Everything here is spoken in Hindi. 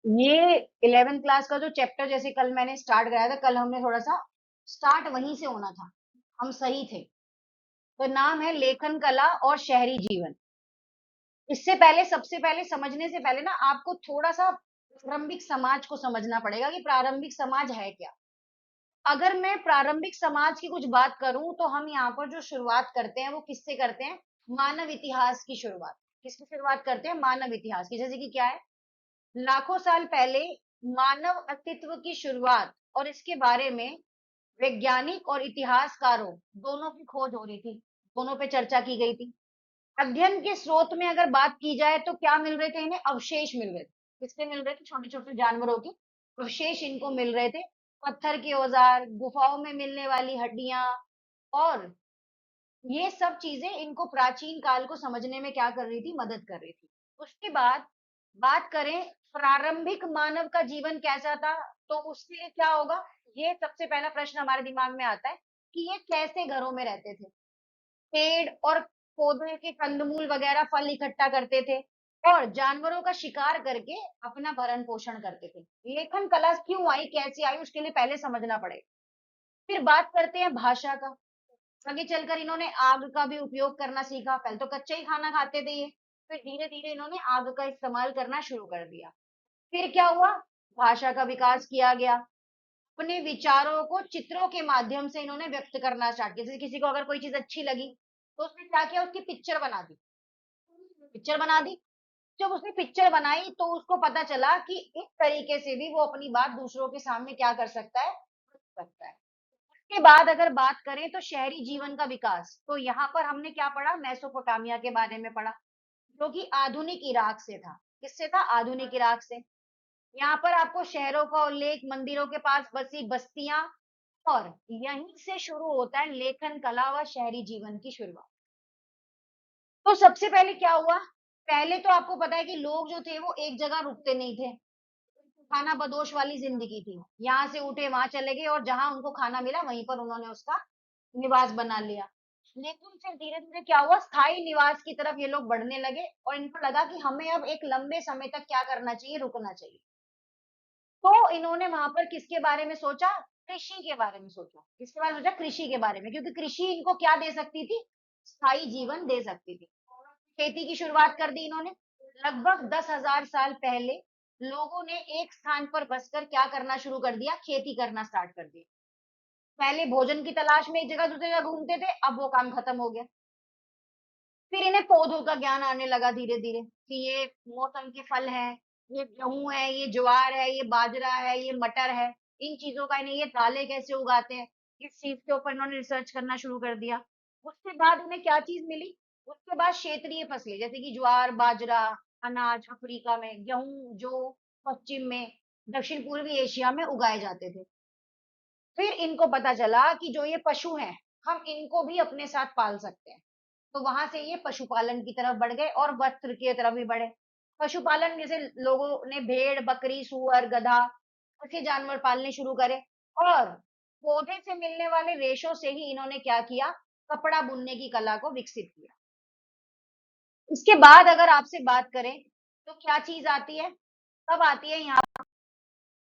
ये 11th क्लास का जो चैप्टर जैसे कल मैंने स्टार्ट कराया था, कल हमने थोड़ा सा स्टार्ट वहीं से होना था, हम सही थे। तो नाम है लेखन कला और शहरी जीवन। इससे पहले, सबसे पहले समझने से पहले ना आपको थोड़ा सा प्रारंभिक समाज को समझना पड़ेगा कि प्रारंभिक समाज है क्या। अगर मैं प्रारंभिक समाज की कुछ बात करूं तो हम यहाँ पर जो शुरुआत करते हैं वो किससे करते हैं? मानव इतिहास की शुरुआत। किसकी शुरुआत करते हैं? मानव इतिहास की। जैसे कि क्या है, लाखों साल पहले मानव अस्तित्व की शुरुआत और इसके बारे में वैज्ञानिक और इतिहासकारों दोनों की खोज हो रही थी, दोनों पे चर्चा की गई थी। अध्ययन के स्रोत में अगर बात की जाए तो क्या मिल रहे थे इन्हें? अवशेष मिल रहे थे। किसके मिल रहे थे? छोटे छोटे जानवरों के अवशेष इनको मिल रहे थे। पत्थर के औजार, गुफाओं में मिलने वाली हड्डियां, और ये सब चीजें इनको प्राचीन काल को समझने में क्या कर रही थी? मदद कर रही थी। उसके बाद बात करें प्रारंभिक मानव का जीवन कैसा था, तो उसके लिए क्या होगा? ये सबसे पहला प्रश्न हमारे दिमाग में आता है कि ये कैसे घरों में रहते थे। पेड़ और पौधे के कंदमूल वगैरह फल इकट्ठा करते थे और जानवरों का शिकार करके अपना भरण पोषण करते थे। लेखन कला क्यों आई, कैसे आई, उसके लिए पहले समझना पड़ेगा। फिर बात करते हैं भाषा का। आगे चलकर इन्होंने आग का भी उपयोग करना सीखा। पहले तो कच्चा ही खाना खाते थे ये, फिर धीरे धीरे इन्होंने आग का इस्तेमाल करना शुरू कर दिया। फिर क्या हुआ? भाषा का विकास किया गया। अपने विचारों को चित्रों के माध्यम से इन्होंने व्यक्त करना स्टार्ट किया। जैसे किसी को अगर कोई चीज अच्छी लगी तो उसने क्या किया? उसकी पिक्चर बना दी। पिक्चर बना दी। जब उसने पिक्चर बनाई तो उसको पता चला कि इस तरीके से भी वो अपनी बात दूसरों के सामने क्या कर सकता है? रख सकता है। उसके बाद अगर बात करें तो शहरी जीवन का विकास, तो यहाँ पर हमने क्या पढ़ा? मेसोपोटामिया के बारे में पढ़ा, जो कि आधुनिक इराक से था। किससे था? आधुनिक इराक से। यहाँ पर आपको शहरों का उल्लेख, मंदिरों के पास बसी बस्तियां, और यहीं से शुरू होता है लेखन कला व शहरी जीवन की शुरुआत। तो सबसे पहले क्या हुआ? पहले तो आपको पता है कि लोग जो थे वो एक जगह रुकते नहीं थे। खाना बदोश वाली जिंदगी थी। यहाँ से उठे वहां चले गए और जहां उनको खाना मिला वहीं पर उन्होंने उसका निवास बना लिया। लेकिन फिर धीरे धीरे क्या हुआ? स्थायी निवास की तरफ ये लोग बढ़ने लगे और इनको लगा कि हमें अब एक लंबे समय तक क्या करना चाहिए? रुकना चाहिए। तो इन्होंने वहां पर किसके बारे में सोचा? कृषि के बारे में सोचा। किसके बारे में सोचा? कृषि के बारे में, क्योंकि कृषि इनको क्या दे सकती थी? स्थायी जीवन दे सकती थी। खेती की शुरुआत कर दी इन्होंने। लगभग 10,000 साल पहले लोगों ने एक स्थान पर बसकर क्या करना शुरू कर दिया? खेती करना स्टार्ट कर दिया। पहले भोजन की तलाश में एक जगह दूसरी जगह घूमते थे, अब वो काम खत्म हो गया। फिर इन्हें पौधों का ज्ञान आने लगा धीरे धीरे कि ये मौसम के फल हैं, ये गेहूं है, ये ज्वार है, ये बाजरा है, ये मटर है। इन चीजों का इन्हें, ये दालें कैसे उगाते हैं, इस चीज के ऊपर इन्होंने रिसर्च करना शुरू कर दिया। उसके बाद इन्हें क्या चीज मिली? उसके बाद क्षेत्रीय फसलें, जैसे कि ज्वार, बाजरा, अनाज अफ्रीका में, गेहूं जो पश्चिम में, दक्षिण पूर्वी एशिया में उगाए जाते थे। फिर इनको पता चला कि जो ये पशु हैं, हम इनको भी अपने साथ पाल सकते हैं। तो वहां से ये पशुपालन की तरफ बढ़ गए और वस्त्र की तरफ भी बढ़े। पशुपालन जैसे लोगों ने भेड़, बकरी, सुअर, गधा ऐसे जानवर पालने शुरू करे। और पौधे से मिलने वाले रेशों से ही इन्होंने क्या किया? कपड़ा बुनने की कला को विकसित किया। इसके बाद अगर आपसे बात करें तो क्या चीज आती है? तब आती है यहाँ